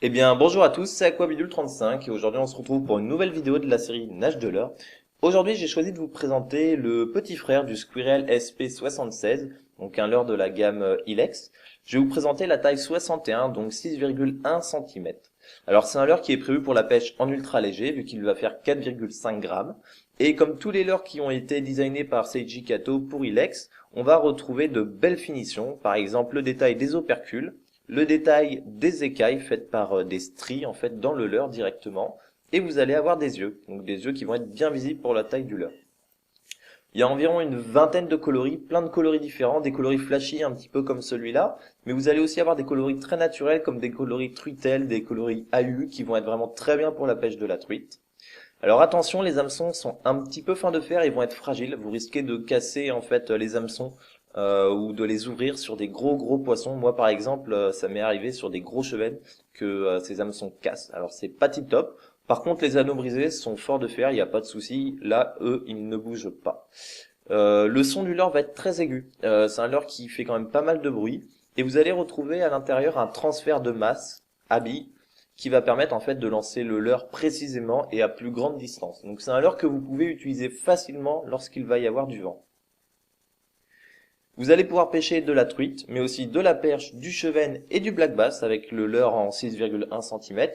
Eh bien, bonjour à tous, c'est Aquabidule35 et aujourd'hui on se retrouve pour une nouvelle vidéo de la série Nage de l'heure. Aujourd'hui, j'ai choisi de vous présenter le petit frère du Squirrel SP76, donc un leurre de la gamme Ilex. Je vais vous présenter la taille 61, donc 6,1 cm. Alors c'est un leurre qui est prévu pour la pêche en ultra léger, vu qu'il va faire 4,5 grammes. Et comme tous les leurres qui ont été designés par Seiji Kato pour Ilex, on va retrouver de belles finitions, par exemple le détail des opercules, le détail des écailles faites par des stries en fait dans le leurre directement, et vous allez avoir des yeux, donc des yeux qui vont être bien visibles pour la taille du leurre. Il y a environ une vingtaine de coloris, plein de coloris différents, des coloris flashy un petit peu comme celui-là, mais vous allez aussi avoir des coloris très naturels comme des coloris truitelles, des coloris AU qui vont être vraiment très bien pour la pêche de la truite. Alors attention, les hameçons sont un petit peu fins de fer, ils vont être fragiles, vous risquez de casser en fait les hameçons ou de les ouvrir sur des gros poissons. Moi par exemple, ça m'est arrivé sur des gros chevennes que ces hameçons cassent. Alors c'est pas tip top. Par contre, les anneaux brisés sont forts de fer, il n'y a pas de souci. Là, eux, ils ne bougent pas. Le son du leurre va être très aigu. C'est un leurre qui fait quand même pas mal de bruit. Et vous allez retrouver à l'intérieur un transfert de masse à billes qui va permettre en fait de lancer le leurre précisément et à plus grande distance. Donc c'est un leurre que vous pouvez utiliser facilement lorsqu'il va y avoir du vent. Vous allez pouvoir pêcher de la truite, mais aussi de la perche, du chevenne et du black bass avec le leurre en 6,1 cm.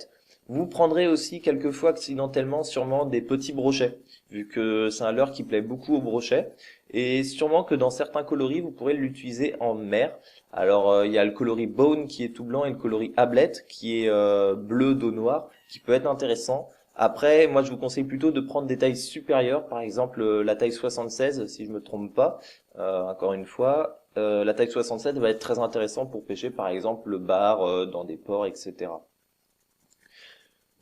Vous prendrez aussi quelquefois accidentellement sûrement des petits brochets, vu que c'est un leurre qui plaît beaucoup aux brochets. Et sûrement que dans certains coloris, vous pourrez l'utiliser en mer. Alors il y a le coloris Bone qui est tout blanc et le coloris Hablet qui est bleu dos noir, qui peut être intéressant. Après, moi je vous conseille plutôt de prendre des tailles supérieures, par exemple la taille 76 si je me trompe pas. Encore une fois, la taille 67 va être très intéressant pour pêcher par exemple le bar dans des ports, etc.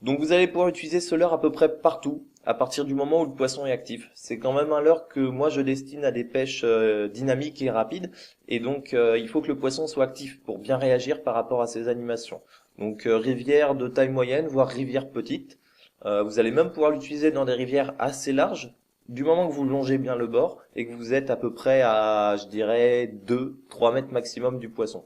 Donc vous allez pouvoir utiliser ce leurre à peu près partout, à partir du moment où le poisson est actif. C'est quand même un leurre que moi je destine à des pêches dynamiques et rapides, et donc il faut que le poisson soit actif pour bien réagir par rapport à ses animations. Donc rivière de taille moyenne, voire rivière petite. Vous allez même pouvoir l'utiliser dans des rivières assez larges, du moment que vous longez bien le bord et que vous êtes à peu près à, je dirais, 2-3 mètres maximum du poisson.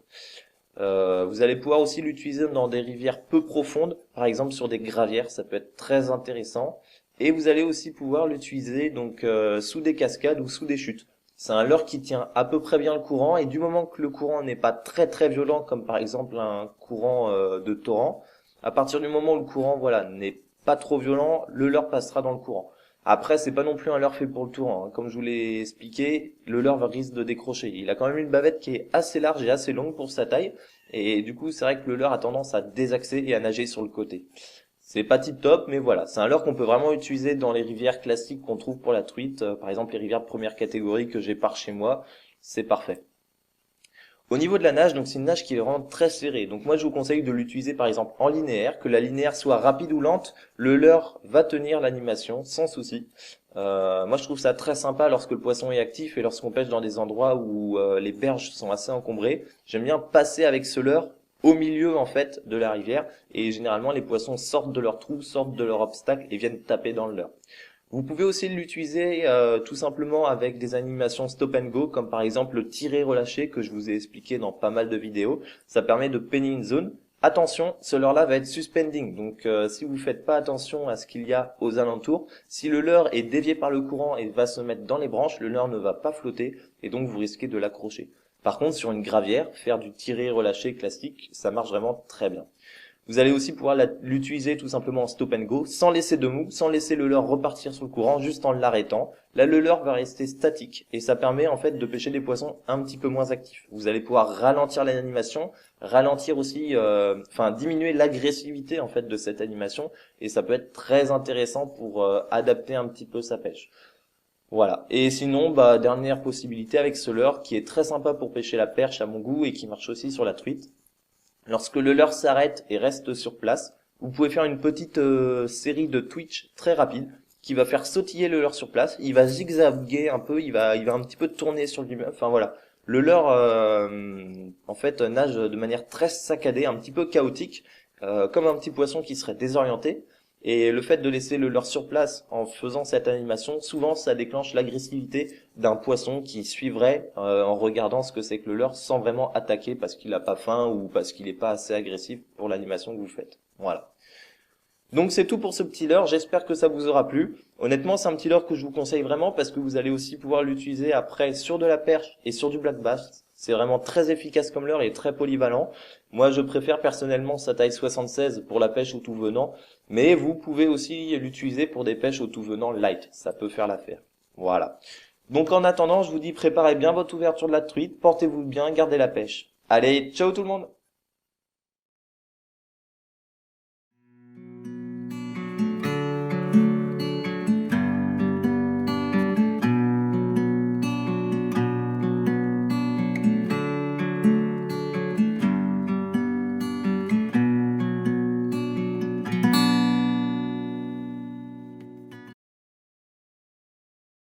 Vous allez pouvoir aussi l'utiliser dans des rivières peu profondes, par exemple sur des gravières, ça peut être très intéressant. Et vous allez aussi pouvoir l'utiliser donc sous des cascades ou sous des chutes. C'est un leurre qui tient à peu près bien le courant et du moment que le courant n'est pas très violent, comme par exemple un courant de torrent, à partir du moment où le courant voilà n'est pas trop violent, le leurre passera dans le courant. Après, c'est pas non plus un leurre fait pour le torrent, hein. Comme je vous l'ai expliqué, le leurre risque de décrocher. Il a quand même une bavette qui est assez large et assez longue pour sa taille. Et du coup, c'est vrai que le leurre a tendance à désaxer et à nager sur le côté. C'est pas tip top, mais voilà. C'est un leurre qu'on peut vraiment utiliser dans les rivières classiques qu'on trouve pour la truite. Par exemple, les rivières de première catégorie que j'ai par chez moi. C'est parfait. Au niveau de la nage, donc c'est une nage qui est vraiment très serrée. Donc moi je vous conseille de l'utiliser par exemple en linéaire, que la linéaire soit rapide ou lente, le leurre va tenir l'animation sans souci. Moi je trouve ça très sympa lorsque le poisson est actif et lorsqu'on pêche dans des endroits où les berges sont assez encombrées. J'aime bien passer avec ce leurre au milieu en fait de la rivière et généralement les poissons sortent de leur trou, sortent de leur obstacle et viennent taper dans le leurre. Vous pouvez aussi l'utiliser tout simplement avec des animations stop and go, comme par exemple le tirer relâché que je vous ai expliqué dans pas mal de vidéos. Ça permet de penny une zone. Attention, ce leurre-là va être suspending, donc si vous faites pas attention à ce qu'il y a aux alentours, si le leurre est dévié par le courant et va se mettre dans les branches, le leurre ne va pas flotter et donc vous risquez de l'accrocher. Par contre, sur une gravière, faire du tirer relâché classique, ça marche vraiment très bien. Vous allez aussi pouvoir l'utiliser tout simplement en stop and go, sans laisser de mou, sans laisser le leurre repartir sur le courant, juste en l'arrêtant. Là, le leurre va rester statique et ça permet en fait de pêcher des poissons un petit peu moins actifs. Vous allez pouvoir ralentir l'animation, ralentir aussi, diminuer l'agressivité en fait de cette animation et ça peut être très intéressant pour adapter un petit peu sa pêche. Voilà. Et sinon, dernière possibilité avec ce leurre qui est très sympa pour pêcher la perche à mon goût et qui marche aussi sur la truite. Lorsque le leurre s'arrête et reste sur place, vous pouvez faire une petite série de twitch très rapide qui va faire sautiller le leurre sur place. Il va zigzaguer un peu, il va un petit peu tourner sur lui-même. Enfin voilà, le leurre en fait nage de manière très saccadée, un petit peu chaotique, comme un petit poisson qui serait désorienté. Et le fait de laisser le leurre sur place en faisant cette animation, souvent ça déclenche l'agressivité d'un poisson qui suivrait en regardant ce que c'est que le leurre sans vraiment attaquer parce qu'il n'a pas faim ou parce qu'il n'est pas assez agressif pour l'animation que vous faites. Voilà. Donc c'est tout pour ce petit leurre, j'espère que ça vous aura plu. Honnêtement, c'est un petit leurre que je vous conseille vraiment parce que vous allez aussi pouvoir l'utiliser après sur de la perche et sur du black bass. C'est vraiment très efficace comme leurre et très polyvalent. Moi, je préfère personnellement sa taille 76 pour la pêche au tout venant, mais vous pouvez aussi l'utiliser pour des pêches au tout venant light, ça peut faire l'affaire. Voilà. Donc en attendant, je vous dis préparez bien votre ouverture de la truite, portez-vous bien, gardez la pêche. Allez, ciao tout le monde!